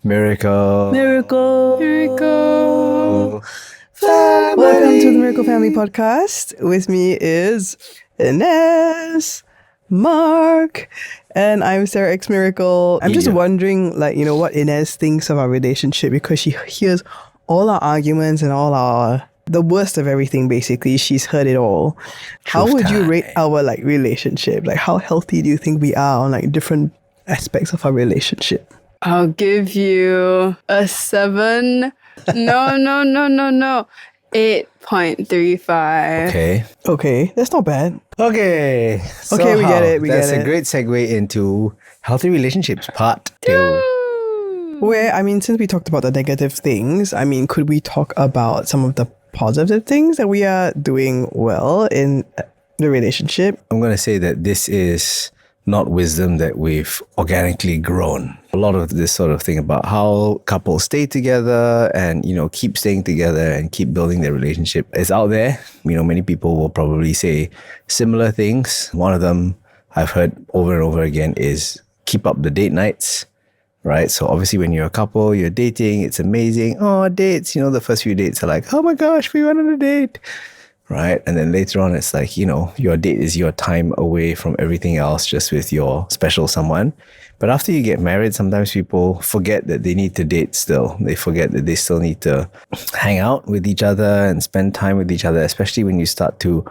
Miracle. Miracle. Family. Welcome to the Miracle Family Podcast. With me is Ines, Mark, and I'm Sarah X Miracle. I'm just wondering, what Ines thinks of our relationship, because she hears all our arguments and the worst of everything, basically. She's heard it all. How would you rate our relationship? How healthy do you think we are on different aspects of our relationship? I'll give you a 7. No. 8.35. Okay, that's not bad. Okay, we get it. That's a great segue into healthy relationships part 2. Where, since we talked about the negative things, could we talk about some of the positive things that we are doing well in the relationship? I'm going to say that this is not wisdom that we've organically grown. A lot of this sort of thing about how couples stay together and, keep staying together and keep building their relationship is out there. Many people will probably say similar things. One of them I've heard over and over again is keep up the date nights, right? So obviously when you're a couple, you're dating, it's amazing. Oh, dates, the first few dates are like, oh my gosh, we went on a date. Right. And then later on, it's like, your date is your time away from everything else, just with your special someone. But after you get married, sometimes people forget that they need to date still. They forget that they still need to hang out with each other and spend time with each other, especially when you start to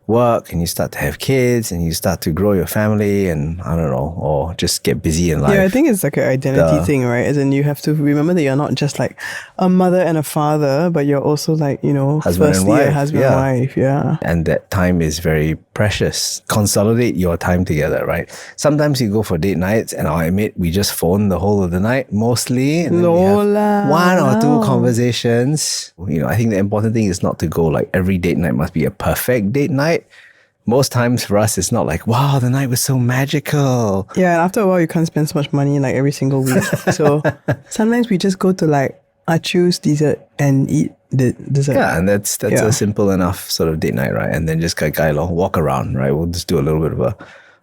work and you start to have kids and you start to grow your family and or just get busy in life. Yeah, I think it's like an identity thing, right? As in you have to remember that you're not just like a mother and a father, but you're also husband and wife. Husband and wife, yeah. And that time is very precious. Consolidate your time together, right? Sometimes you go for date nights and I'll admit we just phone the whole of the night mostly. And then we have one or two conversations. I think the important thing is not to go every date night must be a perfect date night. Most times for us, it's not like, wow, the night was so magical. Yeah, and after a while, you can't spend so much money every single week. So sometimes we just go to choose dessert and eat the dessert. Yeah, and that's a simple enough sort of date night, right? And then just walk around, right? We'll just do a little bit of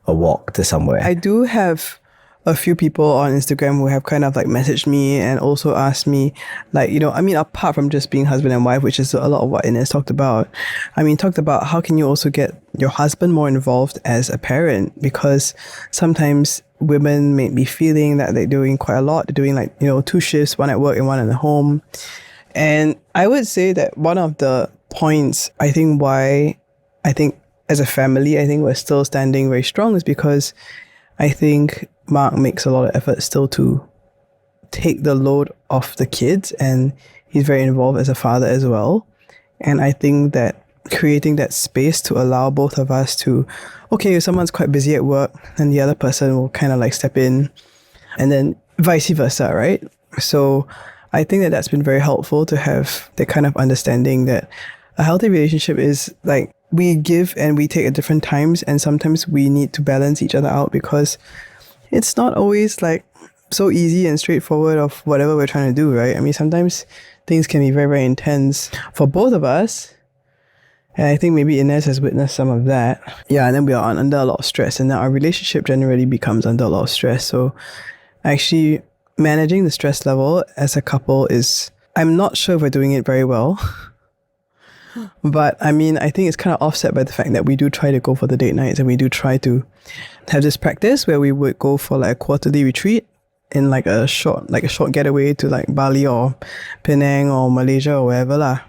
a walk to somewhere. I do have a few people on Instagram who have kind of messaged me and also asked me apart from just being husband and wife, which is a lot of what Ines talked about, talked about how can you also get your husband more involved as a parent, because sometimes women may be feeling that they're doing quite a lot. They're doing 2 shifts, one at work and one at the home. And I would say that one of the points why as a family, we're still standing very strong is because I think Mark makes a lot of effort still to take the load off the kids, and he's very involved as a father as well. And I think that creating that space to allow both of us to, if someone's quite busy at work, then the other person will kind of step in, and then vice versa, right? So I think that that's been very helpful to have that kind of understanding that a healthy relationship is we give and we take at different times, and sometimes we need to balance each other out, because it's not always so easy and straightforward of whatever we're trying to do, right? Sometimes things can be very, very intense for both of us. And I think maybe Ines has witnessed some of that. Yeah, and then we are under a lot of stress, and then our relationship generally becomes under a lot of stress. So actually managing the stress level as a couple I'm not sure if we're doing it very well. But I think it's kind of offset by the fact that we do try to go for the date nights, and we do try to have this practice where we would go for a quarterly retreat in a short getaway to Bali or Penang or Malaysia or wherever lah.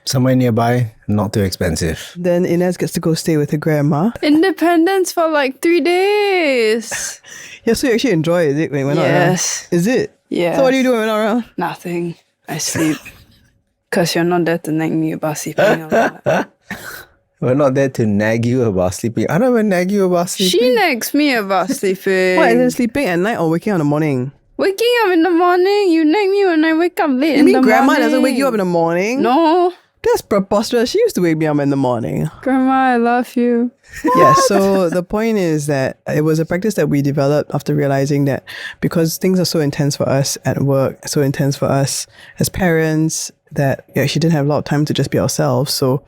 Somewhere nearby, not too expensive. Then Ines gets to go stay with her grandma. Independence for 3 days. Yeah, so you actually enjoy it, is it, when we're not around? Yes. Is it? Yeah. So what do you do when we're not around? Nothing. I sleep. Because you're not there to nag me about sleeping. We're not there to nag you about sleeping. I don't even nag you about sleeping. She nags me about sleeping. What, is it sleeping at night or waking up in the morning? Waking up in the morning. You nag me when I wake up late in the morning. You mean grandma doesn't wake you up in the morning? No. That's preposterous. She used to wake me up in the morning. Grandma, I love you. Yeah, so the point is that it was a practice that we developed after realizing that because things are so intense for us at work, so intense for us as parents, that we actually didn't have a lot of time to just be ourselves. So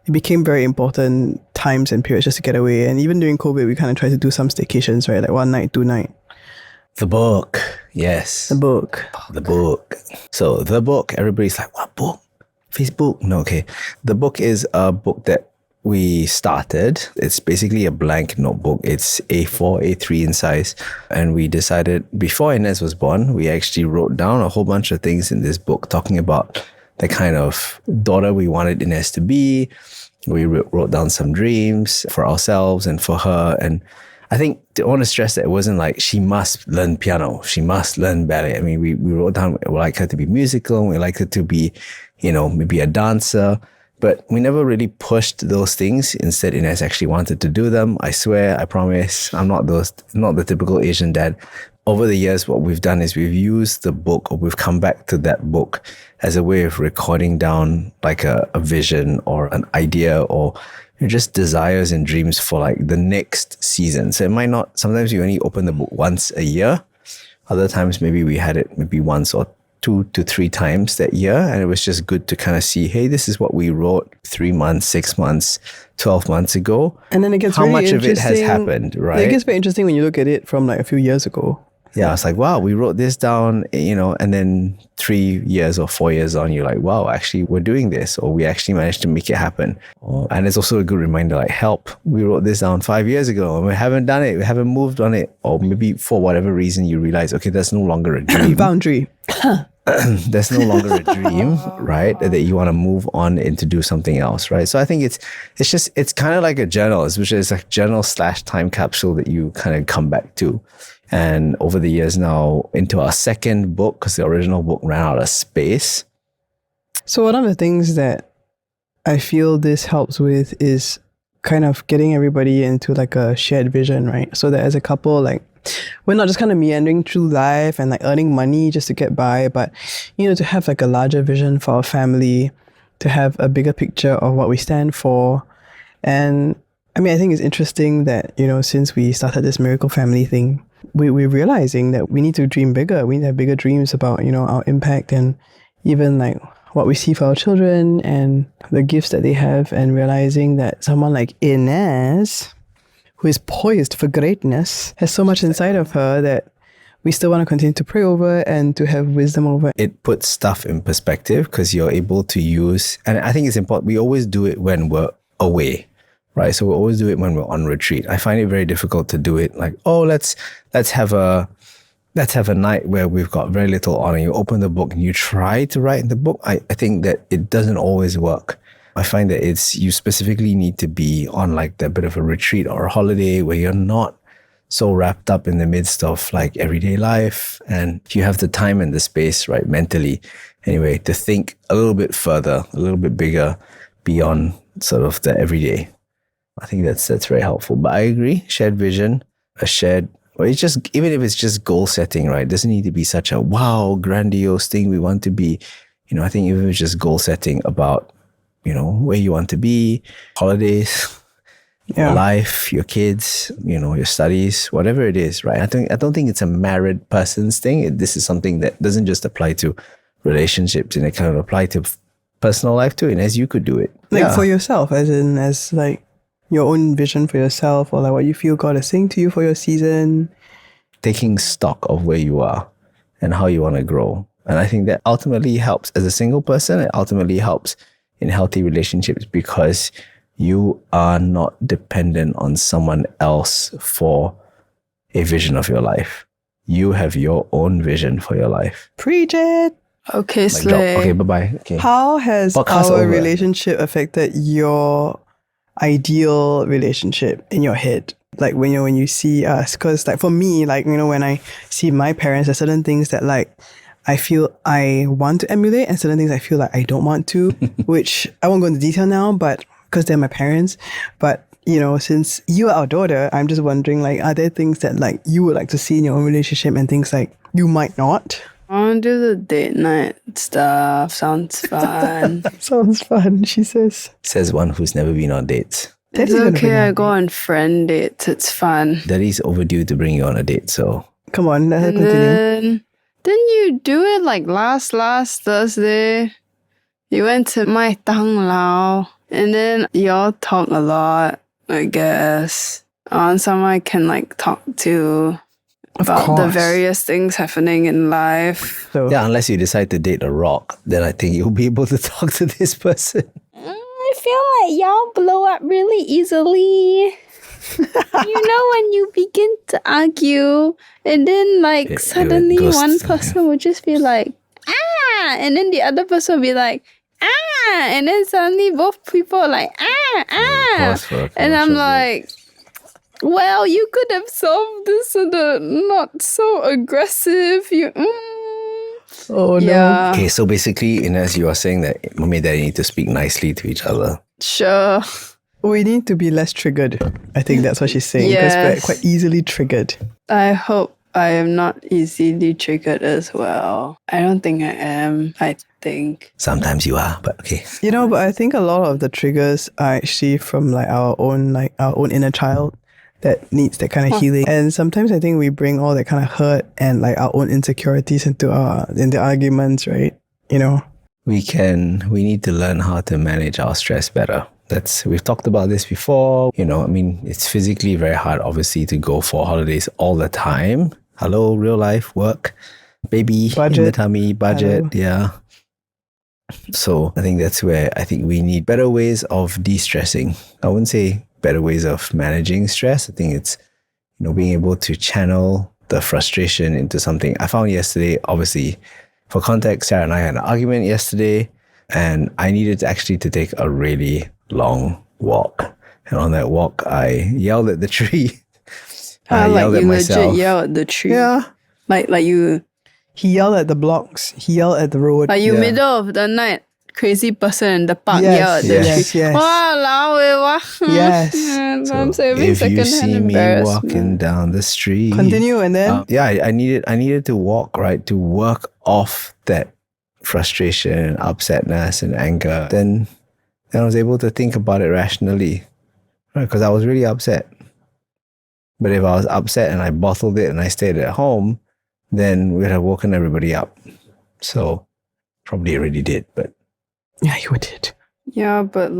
it became very important times and periods just to get away. And even during COVID, we kind of tried to do some staycations, right? 1 night, 2 night. The book. Yes. The book. The book. So the book, everybody's like, what book? Facebook? No, okay. The book is a book that we started. It's basically a blank notebook. It's A4, A3 in size. And we decided before Ines was born, we actually wrote down a whole bunch of things in this book talking about the kind of daughter we wanted Ines to be. We wrote down some dreams for ourselves and for her. And I think I want to stress that it wasn't like she must learn piano, she must learn ballet. I mean, we wrote down we like her to be musical, we like her to be, maybe a dancer, but we never really pushed those things. Instead, Ines actually wanted to do them. I swear, I promise, I'm not the typical Asian dad. Over the years, what we've done is we've used the book, or we've come back to that book as a way of recording down like a vision or an idea or just desires and dreams for like the next season. So it might not, sometimes you only open the book once a year. Other times maybe we had it maybe once or 2 to 3 times that year. And it was just good to kind of see, hey, this is what we wrote 3 months, 6 months, 12 months ago. And then it gets how really much of it has interesting- happened, right? It gets very interesting when you look at it from like a few years ago. Yeah, it's like, wow, we wrote this down, and then 3 years or 4 years on, you're like, wow, actually, we're doing this, or we actually managed to make it happen. And it's also a good reminder, like, help, we wrote this down 5 years ago, and we haven't done it, we haven't moved on it, or maybe for whatever reason, you realize, okay, that's no longer a dream. Boundary. That's no longer a dream, right? That you want to move on and to do something else, right? So I think it's kind of like a journal, which is like journal/time capsule that you kind of come back to. And over the years now, into our second book, because the original book ran out of space. So one of the things that I feel this helps with is kind of getting everybody into like a shared vision, right? So that as a couple, like, we're not just kind of meandering through life and like earning money just to get by, but, to have like a larger vision for our family, to have a bigger picture of what we stand for. And I mean, I think it's interesting that, since we started this miracle family thing, we're realizing that we need to dream bigger. We need to have bigger dreams about, our impact and even like what we see for our children and the gifts that they have, and realizing that someone like Ines, who is poised for greatness, has so much inside of her that we still want to continue to pray over and to have wisdom over. It puts stuff in perspective because you're able to use, and I think it's important, we always do it when we're away. Right, so we always do it when we're on retreat. I find it very difficult to do it like, oh, let's have a night where we've got very little on, and you open the book and you try to write in the book. I think that it doesn't always work. I find that you specifically need to be on like that bit of a retreat or a holiday where you're not so wrapped up in the midst of like everyday life, and you have the time and the space, right, mentally anyway, to think a little bit further, a little bit bigger beyond sort of the everyday. I think that's very helpful. But I agree, shared vision, or it's just, even if it's just goal setting, right? It doesn't need to be such a wow, grandiose thing we want to be. I think even if it's just goal setting about, where you want to be, holidays, your life, your kids, your studies, whatever it is, right? I don't think it's a married person's thing. This is something that doesn't just apply to relationships, and it kind of apply to personal life too. And as you could do it. Like for yourself, as like, your own vision for yourself, or like what you feel God is saying to you for your season. Taking stock of where you are and how you want to grow. And I think that ultimately helps as a single person. It ultimately helps in healthy relationships because you are not dependent on someone else for a vision of your life. You have your own vision for your life. Preach it. Okay, Like Slay. okay, bye-bye. Okay. How has Podcast our over. relationship affected your ideal relationship in your head? Like when you see us, because like for me, like, when I see my parents, there's certain things that like I feel I want to emulate, and certain things I feel like I don't want to, which I won't go into detail now, but because they're my parents. But since you are our daughter, I'm just wondering, like, are there things that like you would like to see in your own relationship and things like you might not? I want to do the date night stuff. Sounds fun. Sounds fun, she says. Says one who's never been on dates. It's Daddy's gonna bring okay, I on go on friend dates. It's fun. Daddy's overdue to bring you on a date, so Come on, let her And continue. then, didn't you do it like last Thursday? You went to my Tang Lao, and then y'all talk a lot, I guess. On someone I can like talk to. about the course. various things happening in life. So Yeah, unless you decide to date a rock, then I think you'll be able to talk to this person. I feel like y'all blow up really easily. When you begin to argue, and then It suddenly goes one to- person would just be like, ah, and then the other person will be like, ah, and then suddenly both people are like, ah. Pause for a And I'm commercial break. like, well, you could have solved this in a not so aggressive. oh no. Yeah, Okay, so basically, Ines, you are saying that mommy and daddy need to speak nicely to each other. sure. We need to be less triggered. I think that's what she's saying. Because we're Yes. quite easily triggered. I hope I am not easily triggered as well. I don't think I am. I think. Sometimes you are, but okay. But I think a lot of the triggers are actually from our own inner child that needs that kind of healing. And sometimes I think we bring all that kind of hurt and our own insecurities into arguments, right? We need to learn how to manage our stress better. We've talked about this before. It's physically very hard, obviously, to go for holidays all the time. Hello, real life, work, baby in the Budget. tummy, budget, Hello. yeah. So I think that's where I think we need better ways of de-stressing. I wouldn't say better ways of managing stress. I think it's, being able to channel the frustration into something. I found yesterday, obviously, for context, Sarah and I had an argument yesterday, and I needed to take a really long walk. And on that walk, I yelled at the tree. I yelled at myself. Legit yell at the tree. Yeah. Like you He yelled at the blocks. He yelled at the road. Yeah. middle of the night, crazy person in the park Yes, yell at the yes, tree. yes. Yes. I'm saving If you secondhand see me embarrassment. walking down the street, Continue and then I needed to walk, right, to work off that frustration, upsetness, and anger. Then I was able to think about it rationally, right? Because I was really upset. But if I was upset and I bottled it and I stayed at home, then we'd have woken everybody up. So probably already did, but yeah, you did. Yeah, but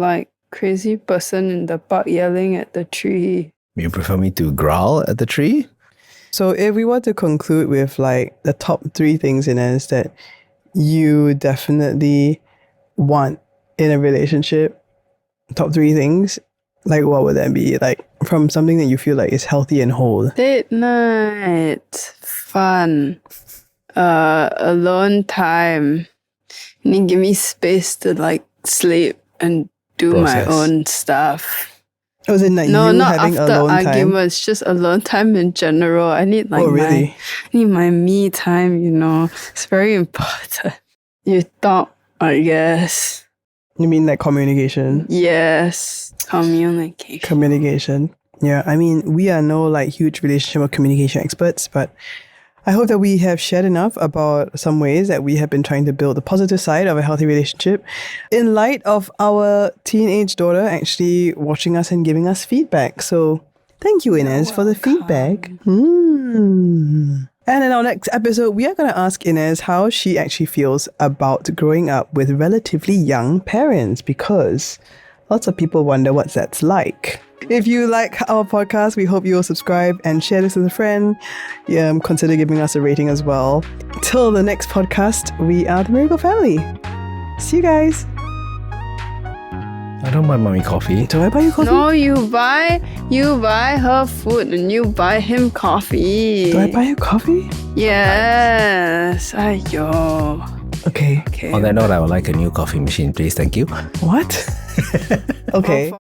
crazy person in the park yelling at the tree. you prefer me to growl at the tree? So if we were to conclude with the top 3 things in us that you definitely want in a relationship, top 3 things, what would that be? From something that you feel is healthy and whole. Date night. Fun. Alone time. You need to give me space to sleep and do Process. my own stuff. Was it No, you not having after alone time? arguments, just alone time in general. I need Oh, really? I need my me time, It's very important. You thought, I guess. You mean communication? Yes. Communication. Communication. Yeah, we are no huge relationship or communication experts, but I hope that we have shared enough about some ways that we have been trying to build the positive side of a healthy relationship in light of our teenage daughter actually watching us and giving us feedback. So thank you, Ines, for the feedback. And in our next episode, we are going to ask Ines how she actually feels about growing up with relatively young parents, because lots of people wonder what that's like. If you like our podcast, we hope you will subscribe and share this with a friend. Consider giving us a rating as well. Till the next podcast, we are the Miracle Family. See you guys. I don't mind mommy coffee. Do I buy you coffee? No, you buy her food and you buy him coffee. Do I buy you coffee? Yes. Aiyo. Okay. Okay. On that note, I would like a new coffee machine, please. Thank you. What? Okay.